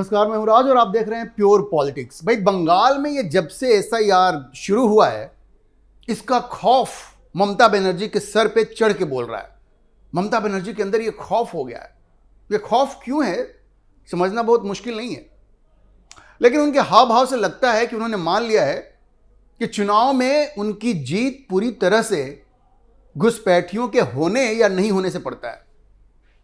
नमस्कार, मैं हूं राज और आप देख रहे हैं प्योर पॉलिटिक्स। भाई, बंगाल में ये जब से एसआईआर शुरू हुआ है, इसका खौफ ममता बनर्जी के सर पे चढ़ के बोल रहा है। ममता बनर्जी के अंदर ये खौफ हो गया है। ये खौफ क्यों है समझना बहुत मुश्किल नहीं है, लेकिन उनके हाव भाव से लगता है कि उन्होंने मान लिया है कि चुनाव में उनकी जीत पूरी तरह से घुसपैठियों के होने या नहीं होने से पड़ता है।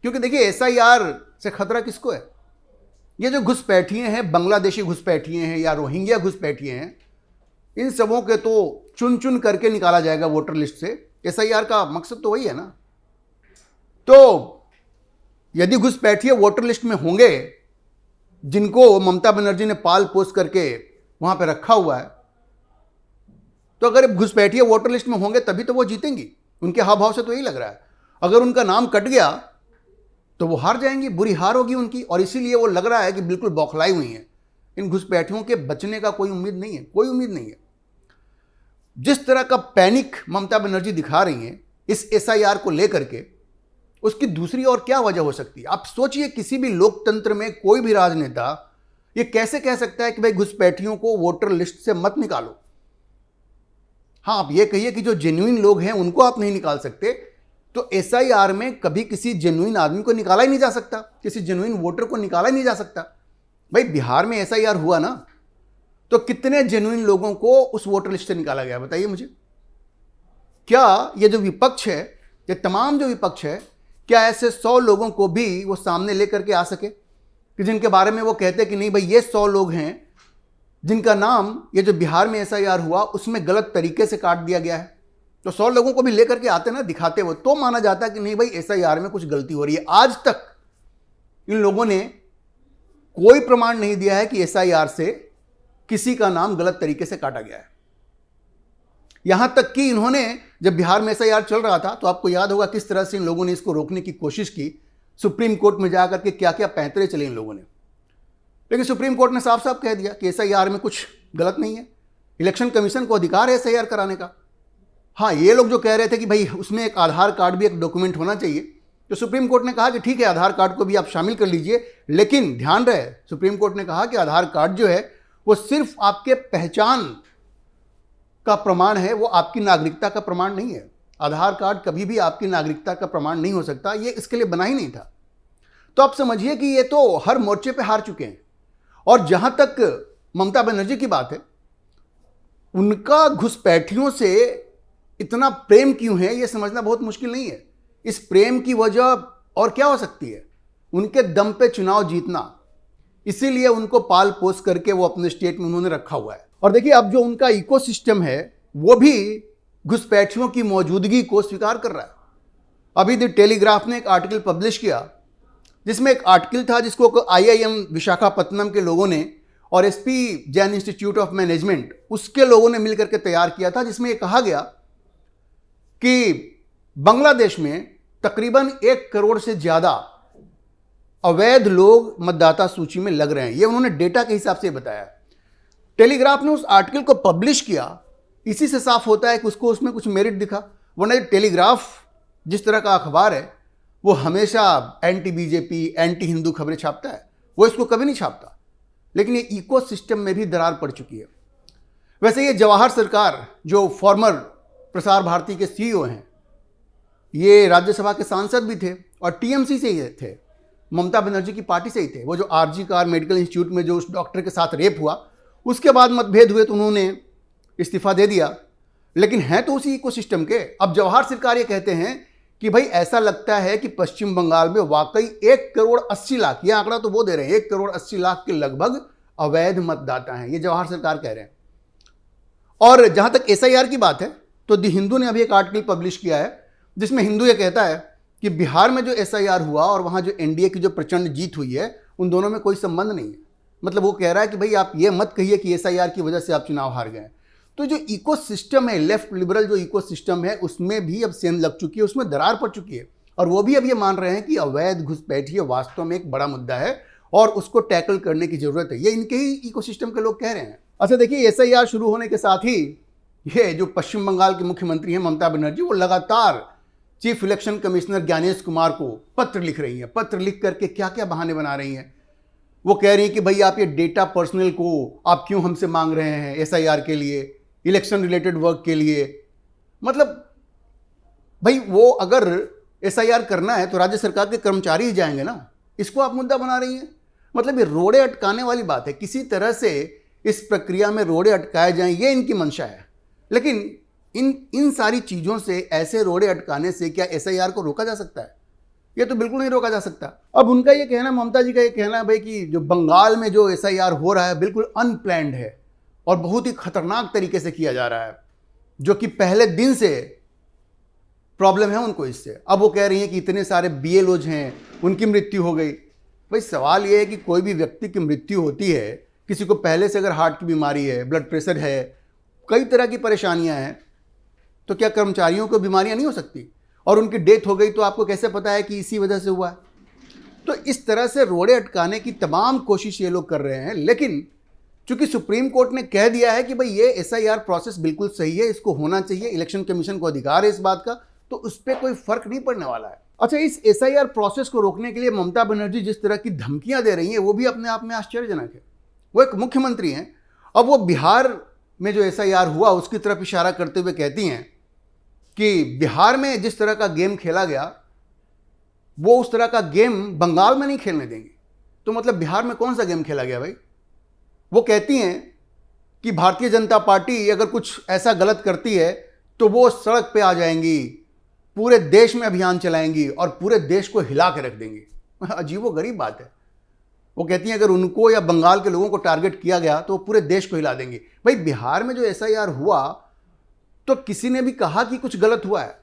क्योंकि देखिए, एसआईआर से खतरा किसको है? ये जो घुसपैठिए हैं, बांग्लादेशी घुसपैठिए हैं या रोहिंग्या घुसपैठिए हैं, इन सबों के तो चुन चुन करके निकाला जाएगा वोटर लिस्ट से। एसआईआर का मकसद तो वही है ना। तो यदि घुसपैठिए वोटर लिस्ट में होंगे, जिनको ममता बनर्जी ने पाल पोस करके वहां पे रखा हुआ है, तो अगर घुसपैठिए वोटर लिस्ट में होंगे तभी तो वो जीतेंगी। उनके हाव भाव से तो यही लग रहा है। अगर उनका नाम कट गया तो वो हार जाएंगी, बुरी हार होगी उनकी। और इसीलिए वो लग रहा है कि बिल्कुल बौखलाई हुई हैं। इन घुसपैठियों के बचने का कोई उम्मीद नहीं है, कोई उम्मीद नहीं है। जिस तरह का पैनिक ममता बनर्जी दिखा रही हैं इस एसआईआर को लेकर के, उसकी दूसरी और क्या वजह हो सकती है? आप सोचिए, किसी भी लोकतंत्र में कोई भी राजनेता ये कैसे कह सकता है कि भाई घुसपैठियों को वोटर लिस्ट से मत निकालो। हाँ, आप ये कहिए कि जो जेन्युइन लोग हैं उनको आप नहीं निकाल सकते, तो एसआईआर में कभी किसी जेन्युइन आदमी को निकाला ही नहीं जा सकता, किसी जेन्युइन वोटर को निकाला ही नहीं जा सकता। भाई, बिहार में एसआईआर हुआ ना, तो कितने जेन्युइन लोगों को उस वोटर लिस्ट से निकाला गया, बताइए मुझे। क्या ये जो विपक्ष है, ये तमाम जो विपक्ष है, क्या ऐसे 100 लोगों को भी वो सामने लेकर के आ सके कि जिनके बारे में वो कहते कि नहीं भाई, ये 100 लोग हैं जिनका नाम ये जो बिहार में एसआईआर हुआ उसमें गलत तरीके से काट दिया गया है। तो 100 लोगों को भी लेकर के आते ना, दिखाते वो, तो माना जाता कि नहीं भाई, एसआईआर में कुछ गलती हो रही है। आज तक इन लोगों ने कोई प्रमाण नहीं दिया है कि एसआईआर से किसी का नाम गलत तरीके से काटा गया है। यहां तक कि इन्होंने, जब बिहार में एसआईआर चल रहा था, तो आपको याद होगा किस तरह से इन लोगों ने इसको रोकने की कोशिश की। सुप्रीम कोर्ट में जाकर के क्या क्या पैंतरे चले इन लोगों ने, लेकिन सुप्रीम कोर्ट ने साफ साफ कह दिया कि एसआईआर में कुछ गलत नहीं है। इलेक्शन कमीशन को अधिकार है एसआईआर कराने का। हाँ, ये लोग जो कह रहे थे कि भाई उसमें एक आधार कार्ड भी एक डॉक्यूमेंट होना चाहिए, तो सुप्रीम कोर्ट ने कहा कि ठीक है, आधार कार्ड को भी आप शामिल कर लीजिए, लेकिन ध्यान रहे, सुप्रीम कोर्ट ने कहा कि आधार कार्ड जो है वो सिर्फ आपके पहचान का प्रमाण है, वो आपकी नागरिकता का प्रमाण नहीं है। आधार कार्ड कभी भी आपकी नागरिकता का प्रमाण नहीं हो सकता, ये इसके लिए बना ही नहीं था। तो आप समझिए कि ये तो हर मोर्चे पे हार चुके हैं। और जहां तक ममता बनर्जी की बात है, उनका घुसपैठियों से इतना प्रेम क्यों है, यह समझना बहुत मुश्किल नहीं है। इस प्रेम की वजह और क्या हो सकती है? उनके दम पे चुनाव जीतना, इसीलिए उनको पाल पोस करके वो अपने स्टेट में उन्होंने रखा हुआ है। और देखिए, अब जो उनका इकोसिस्टम है वो भी घुसपैठियों की मौजूदगी को स्वीकार कर रहा है। अभी द टेलीग्राफ ने एक आर्टिकल पब्लिश किया, जिसमें एक आर्टिकल था जिसको IIM विशाखापत्तनम के लोगों ने और SP Jain institute of management, उसके लोगों ने मिलकर के तैयार किया था, जिसमें यह कहा गया कि बांग्लादेश में तकरीबन 1 करोड़ से ज्यादा अवैध लोग मतदाता सूची में लग रहे हैं। ये उन्होंने डेटा के हिसाब से बताया। टेलीग्राफ ने उस आर्टिकल को पब्लिश किया, इसी से साफ होता है कि उसको उसमें कुछ मेरिट दिखा। वरना टेलीग्राफ जिस तरह का अखबार है, वो हमेशा एंटी बीजेपी, एंटी हिंदू खबरें छापता है, वो इसको कभी नहीं छापता। लेकिन ये इकोसिस्टम में भी दरार पड़ चुकी है। वैसे ये जवाहर सरकार, जो फॉर्मर प्रसार भारती के CEO हैं, ये राज्यसभा के सांसद भी थे और TMC से ही थे, ममता बनर्जी की पार्टी से ही थे। वो जो RG कार मेडिकल इंस्टीट्यूट में जो उस डॉक्टर के साथ रेप हुआ, उसके बाद मतभेद हुए तो उन्होंने इस्तीफा दे दिया, लेकिन हैं तो उसी इकोसिस्टम के। अब जवाहर सरकार ये कहते हैं कि भाई, ऐसा लगता है कि पश्चिम बंगाल में वाकई 1 करोड़ 80 लाख, यह आंकड़ा तो वो दे रहे हैं, 1 करोड़ 80 लाख के लगभग अवैध मतदाता हैं, ये जवाहर सरकार कह रहे हैं। और जहां तक एसआईआर की बात है, तो द हिंदू ने अभी एक आर्टिकल पब्लिश किया है, जिसमें हिंदू ये कहता है कि बिहार में जो एसआईआर हुआ और वहां जो एनडीए की जो प्रचंड जीत हुई है, उन दोनों में कोई संबंध नहीं है। मतलब वो कह रहा है कि भाई, आप ये मत कहिए कि एसआईआर की वजह से आप चुनाव हार गए। तो जो इकोसिस्टम है, लेफ्ट लिबरल जो इकोसिस्टम है, उसमें भी अब सेंध लग चुकी है, उसमें दरार पड़ चुकी है। और वो भी अब ये मान रहे हैं कि अवैध घुसपैठिए वास्तव में एक बड़ा मुद्दा है और उसको टैकल करने की जरूरत है। ये इनके ही इकोसिस्टम के लोग कह रहे हैं। अच्छा देखिए, एसआईआर शुरू होने के साथ ही ये जो पश्चिम बंगाल की मुख्यमंत्री हैं ममता बनर्जी, वो लगातार chief election commissioner Gyanesh Kumar को पत्र लिख रही हैं। पत्र लिख करके क्या क्या बहाने बना रही हैं। वो कह रही है कि भाई आप ये डेटा पर्सनल को आप क्यों हमसे मांग रहे हैं एसआईआर के लिए, इलेक्शन रिलेटेड वर्क के लिए। मतलब भाई वो अगर एसआईआर करना है तो राज्य सरकार के कर्मचारी ही जाएंगे ना, इसको आप मुद्दा बना रही हैं। मतलब ये रोड़े अटकाने वाली बात है, किसी तरह से इस प्रक्रिया में रोड़े अटकाए जाएं, ये इनकी मंशा है। लेकिन इन सारी चीज़ों से, ऐसे रोड़े अटकाने से क्या एसआईआर को रोका जा सकता है? ये तो बिल्कुल नहीं रोका जा सकता। अब उनका ये कहना, ममता जी का ये कहना है भाई कि जो बंगाल में जो एसआईआर हो रहा है बिल्कुल अनप्लैंड है और बहुत ही खतरनाक तरीके से किया जा रहा है, जो कि पहले दिन से प्रॉब्लम है उनको इससे। अब वो कह रही हैं कि इतने सारे बीएलओज हैं, उनकी मृत्यु हो गई। भाई सवाल ये है कि कोई भी व्यक्ति की मृत्यु होती है, किसी को पहले से अगर हार्ट की बीमारी है, ब्लड प्रेशर है, कई तरह की परेशानियां हैं, तो क्या कर्मचारियों को बीमारियां नहीं हो सकती? और उनकी डेथ हो गई तो आपको कैसे पता है कि इसी वजह से हुआ है? तो इस तरह से रोड़े अटकाने की तमाम कोशिश ये लोग कर रहे हैं। लेकिन चूंकि सुप्रीम कोर्ट ने कह दिया है कि भाई ये एसआईआर प्रोसेस बिल्कुल सही है, इसको होना चाहिए, इलेक्शन कमीशन को अधिकार है इस बात का, तो उस पर कोई फर्क नहीं पड़ने वाला है। अच्छा, इस एसआईआर प्रोसेस को रोकने के लिए ममता बनर्जी जिस तरह की धमकियां दे रही हैं वो भी अपने आप में आश्चर्यजनक है। वो एक मुख्यमंत्री हैं, अब वो बिहार में जो एसआईआर हुआ उसकी तरफ इशारा करते हुए कहती हैं कि बिहार में जिस तरह का गेम खेला गया वो उस तरह का गेम बंगाल में नहीं खेलने देंगे। तो मतलब बिहार में कौन सा गेम खेला गया भाई? वो कहती हैं कि भारतीय जनता पार्टी अगर कुछ ऐसा गलत करती है तो वो सड़क पे आ जाएंगी, पूरे देश में अभियान चलाएंगी और पूरे देश को हिला के रख देंगी। अजीबोगरीब बात है। वो कहती हैं अगर उनको या बंगाल के लोगों को टारगेट किया गया तो वो पूरे देश को हिला देंगे। भाई बिहार में जो एसआईआर हुआ तो किसी ने भी कहा कि कुछ गलत हुआ है?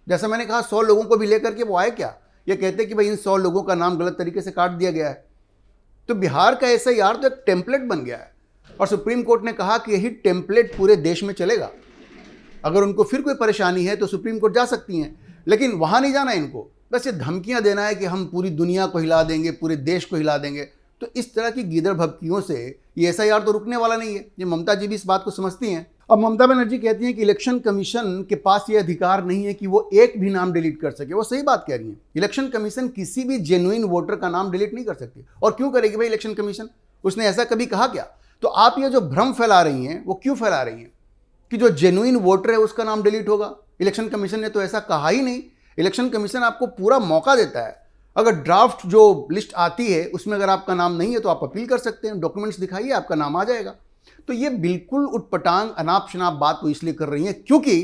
जैसा मैंने कहा 100 लोगों को भी लेकर के वो आए क्या? ये कहते कि भाई इन 100 लोगों का नाम गलत तरीके से काट दिया गया है। तो बिहार का एसआईआर तो एक टेम्पलेट बन गया है और सुप्रीम कोर्ट ने कहा कि यही टेम्पलेट पूरे देश में चलेगा। अगर उनको फिर कोई परेशानी है तो सुप्रीम कोर्ट जा सकती हैं, लेकिन वहां नहीं जाना इनको। बस ये धमकियां देना है कि हम पूरी दुनिया को हिला देंगे, पूरे देश को हिला देंगे। तो इस तरह की गीदड़ भभकियों से ये एसआईआर तो रुकने वाला नहीं है। ये ममता जी भी इस बात को समझती हैं। अब ममता बनर्जी कहती हैं कि इलेक्शन कमीशन के पास ये अधिकार नहीं है कि वो एक भी नाम डिलीट कर सके। वो सही बात कह रही हैं। इलेक्शन कमीशन किसी भी जेन्युइन वोटर का नाम डिलीट नहीं कर सकती। और क्यों करेगी भाई इलेक्शन कमीशन? उसने ऐसा कभी कहा क्या? तो आप ये जो भ्रम फैला रही हैं वो क्यों फैला रही हैं कि जो जेन्युइन वोटर है उसका नाम डिलीट होगा? इलेक्शन कमीशन ने तो ऐसा कहा ही नहीं। इलेक्शन कमीशन आपको पूरा मौका देता है। अगर ड्राफ्ट जो लिस्ट आती है उसमें अगर आपका नाम नहीं है तो आप अपील कर सकते हैं, डॉक्यूमेंट्स दिखाइए, आपका नाम आ जाएगा। तो ये बिल्कुल उटपटांग अनाप शनाप बात को इसलिए कर रही हैं क्योंकि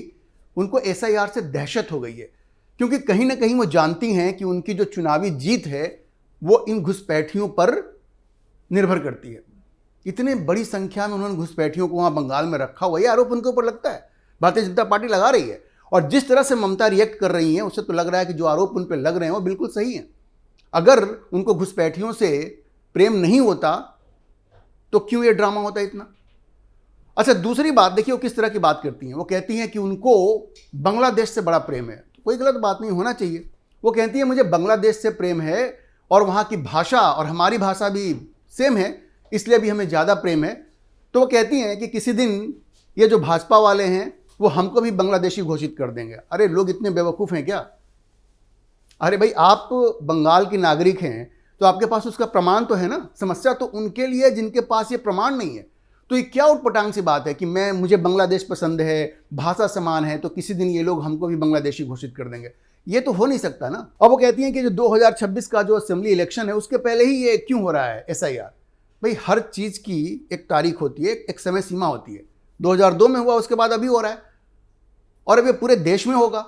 उनको एसआईआर से दहशत हो गई है, क्योंकि कहीं ना कहीं वो जानती हैं कि उनकी जो चुनावी जीत है वो इन घुसपैठियों पर निर्भर करती है। इतने बड़ी संख्या में उन्होंने घुसपैठियों को वहां बंगाल में रखा हुआ, ये आरोप उनके ऊपर लगता है, भारतीय जनता पार्टी लगा रही है। और जिस तरह से ममता रिएक्ट कर रही हैं उससे तो लग रहा है कि जो आरोप उन पर लग रहे हैं वो बिल्कुल सही है। अगर उनको घुसपैठियों से प्रेम नहीं होता तो क्यों ये ड्रामा होता इतना? अच्छा, दूसरी बात देखिए वो किस तरह की बात करती हैं। वो कहती हैं कि उनको बांग्लादेश से बड़ा प्रेम है। तो कोई गलत बात नहीं, होना चाहिए। वो कहती है मुझे बांग्लादेश से प्रेम है और वहाँ की भाषा और हमारी भाषा भी सेम है, इसलिए भी हमें ज़्यादा प्रेम है। तो वो कहती हैं कि किसी दिन ये जो भाजपा वाले हैं वो हमको भी बांग्लादेशी घोषित कर देंगे। अरे लोग इतने बेवकूफ़ हैं क्या? अरे भाई आप बंगाल की नागरिक हैं तो आपके पास उसका प्रमाण तो है ना। समस्या तो उनके लिए जिनके पास ये प्रमाण नहीं है। तो ये क्या उटपटांग सी बात है कि मुझे बांग्लादेश पसंद है, भाषा समान है, तो किसी दिन ये लोग हमको भी बांग्लादेशी घोषित कर देंगे। ये तो हो नहीं सकता ना। अब वो कहती हैं कि जो 2026 का जो असेंबली इलेक्शन है उसके पहले ही ये क्यों हो रहा है एसआईआर? भाई हर चीज़ की एक तारीख होती है, एक समय सीमा होती है। 2002 में हुआ, उसके बाद अभी हो रहा है और अब ये पूरे देश में होगा।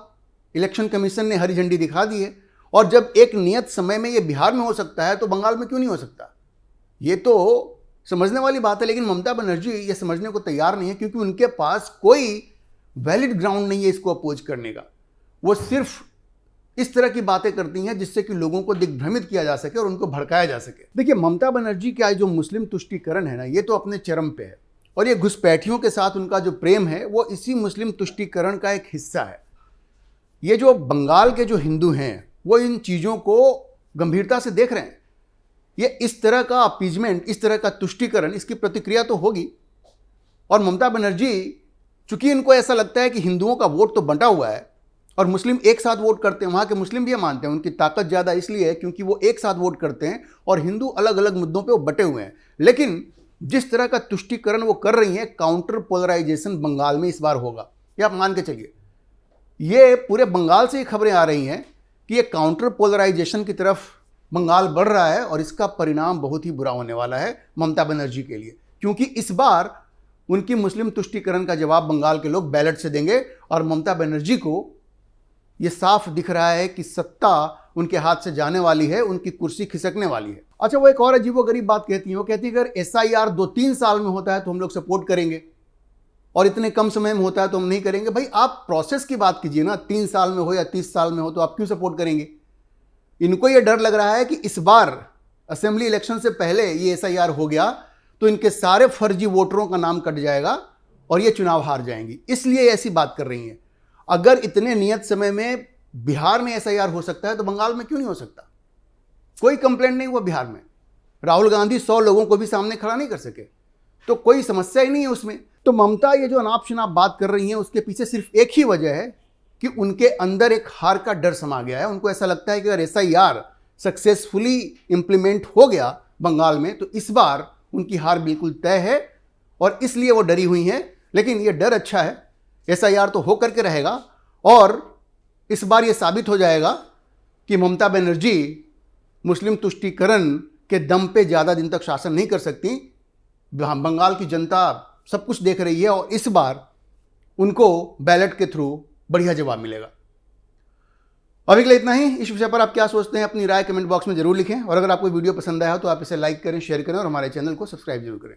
इलेक्शन कमीशन ने हरी झंडी दिखा दी है। और जब एक नियत समय में ये बिहार में हो सकता है तो बंगाल में क्यों नहीं हो सकता? ये तो समझने वाली बात है। लेकिन ममता बनर्जी ये समझने को तैयार नहीं है क्योंकि उनके पास कोई वैलिड ग्राउंड नहीं है इसको अपोज करने का। वो सिर्फ इस तरह की बातें करती हैं जिससे कि लोगों को दिग्भ्रमित किया जा सके और उनको भड़काया जा सके। देखिए ममता बनर्जी का जो मुस्लिम तुष्टीकरण है ना, ये तो अपने चरम पे है और ये घुसपैठियों के साथ उनका जो प्रेम है वो इसी मुस्लिम तुष्टीकरण का एक हिस्सा है। ये जो बंगाल के जो हिंदू हैं वो इन चीज़ों को गंभीरता से देख रहे हैं। ये इस तरह का अपीजमेंट, इस तरह का तुष्टीकरण, इसकी प्रतिक्रिया तो होगी। और ममता बनर्जी, चूंकि इनको ऐसा लगता है कि हिंदुओं का वोट तो बंटा हुआ है और मुस्लिम एक साथ वोट करते हैं। वहाँ के मुस्लिम भी ये मानते हैं उनकी ताकत ज़्यादा इसलिए है क्योंकि वो एक साथ वोट करते हैं और हिंदू अलग अलग मुद्दों पे वो बटे हुए हैं। लेकिन जिस तरह का तुष्टीकरण वो कर रही हैं, काउंटर पोलराइजेशन बंगाल में इस बार होगा, ये आप मान के चलिए। ये पूरे बंगाल से ही खबरें आ रही हैं कि ये काउंटर पोलराइजेशन की तरफ बंगाल बढ़ रहा है और इसका परिणाम बहुत ही बुरा होने वाला है ममता बनर्जी के लिए, क्योंकि इस बार उनकी मुस्लिम तुष्टीकरण का जवाब बंगाल के लोग बैलेट से देंगे और ममता बनर्जी को ये साफ दिख रहा है कि सत्ता उनके हाथ से जाने वाली है, उनकी कुर्सी खिसकने वाली है। अच्छा, वो एक और अजीबोगरीब बात कहती है, वो कहती है अगर SIR 2-3 साल में होता है तो हम लोग सपोर्ट करेंगे और इतने कम समय में होता है तो हम नहीं करेंगे। भाई आप प्रोसेस की बात कीजिए ना, 3 साल में हो या 30 साल में हो तो आप क्यों सपोर्ट करेंगे? इनको ये डर लग रहा है कि इस बार असेंबली इलेक्शन से पहले ये SIR हो गया तो इनके सारे फर्जी वोटरों का नाम कट जाएगा और ये चुनाव हार जाएंगी, इसलिए ऐसी बात कर रही हैं। अगर इतने नियत समय में बिहार में SIR हो सकता है तो बंगाल में क्यों नहीं हो सकता? कोई कंप्लेंट नहीं हुआ बिहार में, राहुल गांधी 100 लोगों को भी सामने खड़ा नहीं कर सके, तो कोई समस्या ही नहीं है उसमें। तो ममता ये जो अनाप शनाप बात कर रही हैं उसके पीछे सिर्फ एक ही वजह है कि उनके अंदर एक हार का डर समा गया है। उनको ऐसा लगता है कि अगर SIR सक्सेसफुली इंप्लीमेंट हो गया बंगाल में तो इस बार उनकी हार बिल्कुल तय है और इसलिए वो डरी हुई हैं। लेकिन ये डर अच्छा है, SIR तो हो करके रहेगा और इस बार ये साबित हो जाएगा कि ममता बनर्जी मुस्लिम तुष्टीकरण के दम पे ज़्यादा दिन तक शासन नहीं कर सकती। बंगाल की जनता सब कुछ देख रही है और इस बार उनको बैलेट के थ्रू बढ़िया जवाब मिलेगा। अभी के लिए इतना ही। इस विषय पर आप क्या सोचते हैं अपनी राय कमेंट बॉक्स में जरूर लिखें और अगर आपको वीडियो पसंद आया हो तो आप इसे लाइक करें, शेयर करें और हमारे चैनल को सब्सक्राइब जरूर करें।